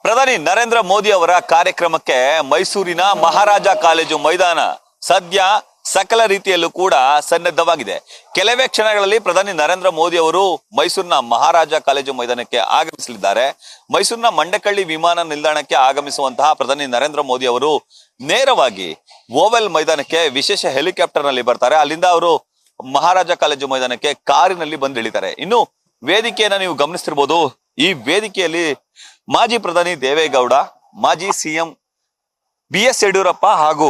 ಪ್ರಧಾನಿ ನರೇಂದ್ರ ಮೋದಿ ಅವರ ಕಾರ್ಯಕ್ರಮಕ್ಕೆ ಮೈಸೂರಿನ ಮಹಾರಾಜ ಕಾಲೇಜು ಮೈದಾನ ಸದ್ಯ ಸಕಲ ರೀತಿಯಲ್ಲೂ ಕೂಡ ಸನ್ನದ್ಧವಾಗಿದೆ. ಕೆಲವೇ ಕ್ಷಣಗಳಲ್ಲಿ ಪ್ರಧಾನಿ ನರೇಂದ್ರ ಮೋದಿ ಅವರು ಮೈಸೂರಿನ ಮಹಾರಾಜ ಕಾಲೇಜು ಮೈದಾನಕ್ಕೆ ಆಗಮಿಸಲಿದ್ದಾರೆ. ಮೈಸೂರಿನ ಮಂಡಕಳ್ಳಿ ವಿಮಾನ ನಿಲ್ದಾಣಕ್ಕೆ ಆಗಮಿಸುವಂತಹ ಪ್ರಧಾನಿ ನರೇಂದ್ರ ಮೋದಿ ಅವರು ನೇರವಾಗಿ ಓವೆಲ್ ಮೈದಾನಕ್ಕೆ ವಿಶೇಷ ಹೆಲಿಕಾಪ್ಟರ್ ನಲ್ಲಿ ಬರ್ತಾರೆ. ಅಲ್ಲಿಂದ ಅವರು ಮಹಾರಾಜ ಕಾಲೇಜು ಮೈದಾನಕ್ಕೆ ಕಾರಿನಲ್ಲಿ ಬಂದು ಇಳಿತಾರೆ. ಇನ್ನು ವೇದಿಕೆಯನ್ನ ನೀವು ಗಮನಿಸ್ತಿರ್ಬೋದು. ಈ ವೇದಿಕೆಯಲ್ಲಿ ಮಾಜಿ ಪ್ರಧಾನಿ ದೇವೇಗೌಡ, ಮಾಜಿ ಸಿಎಂ BS ಯಡಿಯೂರಪ್ಪ ಹಾಗೂ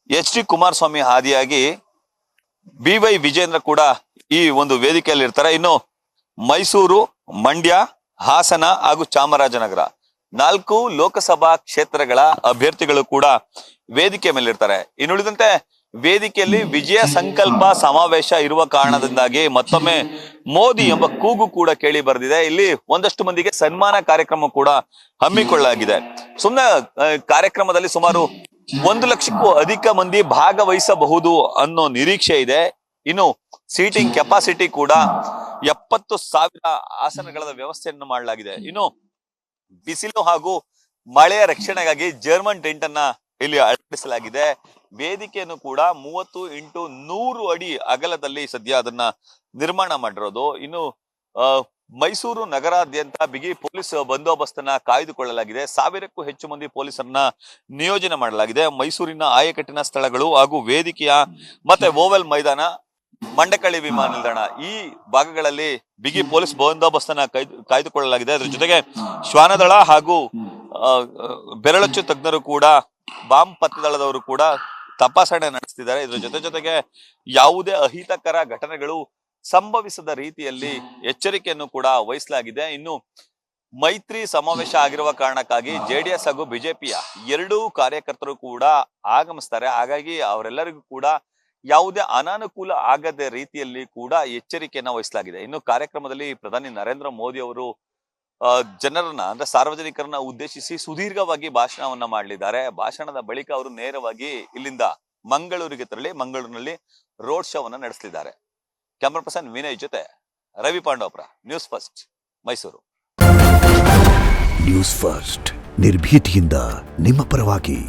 HD ಕುಮಾರಸ್ವಾಮಿ ಆದಿಯಾಗಿ BY ವಿಜೇಂದ್ರ ಕೂಡ ಈ ಒಂದು ವೇದಿಕೆಯಲ್ಲಿ ಇರ್ತಾರೆ. ಇನ್ನು ಮೈಸೂರು, ಮಂಡ್ಯ, ಹಾಸನ ಹಾಗೂ ಚಾಮರಾಜನಗರ 4 ಲೋಕಸಭಾ ಕ್ಷೇತ್ರಗಳ ಅಭ್ಯರ್ಥಿಗಳು ಕೂಡ ವೇದಿಕೆ ಮೇಲೆ ಇರ್ತಾರೆ. ಇನ್ನುಳಿದಂತೆ ವೇದಿಕೆಯಲ್ಲಿ ವಿಜಯ ಸಂಕಲ್ಪ ಸಮಾವೇಶ ಇರುವ ಕಾರಣದಿಂದಾಗಿ ಮತ್ತೊಮ್ಮೆ ಮೋದಿ ಎಂಬ ಕೂಗು ಕೂಡ ಕೇಳಿ ಬರೆದಿದೆ. ಇಲ್ಲಿ ಒಂದಷ್ಟು ಮಂದಿಗೆ ಸನ್ಮಾನ ಕಾರ್ಯಕ್ರಮ ಕೂಡ ಹಮ್ಮಿಕೊಳ್ಳಲಾಗಿದೆ. ಸುಮ್ಮನೆ ಕಾರ್ಯಕ್ರಮದಲ್ಲಿ ಸುಮಾರು 1 ಲಕ್ಷಕ್ಕೂ ಅಧಿಕ ಮಂದಿ ಭಾಗವಹಿಸಬಹುದು ಅನ್ನೋ ನಿರೀಕ್ಷೆ ಇದೆ. ಇನ್ನು ಸೀಟಿಂಗ್ ಕೆಪಾಸಿಟಿ ಕೂಡ 70,000 ಆಸನಗಳ ವ್ಯವಸ್ಥೆಯನ್ನು ಮಾಡಲಾಗಿದೆ. ಇನ್ನು ಬಿಸಿಲು ಹಾಗೂ ಮಳೆಯ ರಕ್ಷಣೆಗಾಗಿ ಜರ್ಮನ್ ಟೆಂಟ್ ಅನ್ನ ಇಲ್ಲಿ ಅಳವಡಿಸಲಾಗಿದೆ. ವೇದಿಕೆಯನ್ನು ಕೂಡ 30 x 100 ಅಡಿ ಅಗಲದಲ್ಲಿ ಸದ್ಯ ಅದನ್ನ ನಿರ್ಮಾಣ ಮಾಡಿರೋದು. ಇನ್ನು ಮೈಸೂರು ನಗರಾದ್ಯಂತ ಬಿಗಿ ಪೊಲೀಸ್ ಬಂದೋಬಸ್ತನ್ನ ಕಾಯ್ದುಕೊಳ್ಳಲಾಗಿದೆ. 1000ಕ್ಕೂ ಹೆಚ್ಚು ಮಂದಿ ಪೊಲೀಸರನ್ನ ನಿಯೋಜನೆ ಮಾಡಲಾಗಿದೆ. ಮೈಸೂರಿನ ಆಯಕಟ್ಟಿನ ಸ್ಥಳಗಳು ಹಾಗೂ ವೇದಿಕೆಯ ಮತ್ತೆ ಓವೆಲ್ ಮೈದಾನ, ಮಂಡಕಳ್ಳಿ ವಿಮಾನ ನಿಲ್ದಾಣ ಈ ಭಾಗಗಳಲ್ಲಿ ಬಿಗಿ ಪೊಲೀಸ್ ಬಂದೋಬಸ್ತನ್ನ ಕಾಯ್ದುಕೊಳ್ಳಲಾಗಿದೆ. ಅದ್ರ ಜೊತೆಗೆ ಶ್ವಾನದಳ ಹಾಗೂ ಬೆರಳಚ್ಚು ತಜ್ಞರು ಕೂಡ, ಬಾಂಬ್ ಪತ್ತೆದಳದವರು ಕೂಡ ತಪಾಸಣೆ ನಡೆಸ್ತಿದ್ದಾರೆ. ಇದ್ರ ಜೊತೆಗೆ ಯಾವುದೇ ಅಹಿತಕರ ಘಟನೆಗಳು ಸಂಭವಿಸದ ರೀತಿಯಲ್ಲಿ ಎಚ್ಚರಿಕೆಯನ್ನು ಕೂಡ ವಹಿಸಲಾಗಿದೆ. ಇನ್ನು ಮೈತ್ರಿ ಸಮಾವೇಶ ಆಗಿರುವ ಕಾರಣಕ್ಕಾಗಿ JDS ಹಾಗೂ ಬಿಜೆಪಿಯ 2 ಕಾರ್ಯಕರ್ತರು ಕೂಡ ಆಗಮಿಸ್ತಾರೆ. ಹಾಗಾಗಿ ಅವರೆಲ್ಲರಿಗೂ ಕೂಡ ಯಾವುದೇ ಅನಾನುಕೂಲ ಆಗದ ರೀತಿಯಲ್ಲಿ ಕೂಡ ಎಚ್ಚರಿಕೆಯನ್ನ ವಹಿಸಲಾಗಿದೆ. ಇನ್ನು ಕಾರ್ಯಕ್ರಮದಲ್ಲಿ ಪ್ರಧಾನಿ ನರೇಂದ್ರ ಮೋದಿ ಅವರು ಜನರನ್ನ ಅಂದ್ರೆ ಸಾರ್ವಜನಿಕರನ್ನ ಉದ್ದೇಶಿಸಿ ಸುದೀರ್ಘವಾಗಿ ಭಾಷಣವನ್ನ ಮಾಡಲಿದ್ದಾರೆ. ಭಾಷಣದ ಬಳಿಕ ಅವರು ನೇರವಾಗಿ ಇಲ್ಲಿಂದ ಮಂಗಳೂರಿಗೆ ತೆರಳಿ ಮಂಗಳೂರಿನಲ್ಲಿ ರೋಡ್ ಶೋ ಅನ್ನ ನಡೆಸಲಿದ್ದಾರೆ. ಕ್ಯಾಮರಾ ಪರ್ಸನ್ ವಿನಯ್ ಜೊತೆ Ravi Pandavapura, news first, Mysuru. News first ನಿರ್ಭೀತಿಯಿಂದ ನಿಮ್ಮ ಪರವಾಗಿ.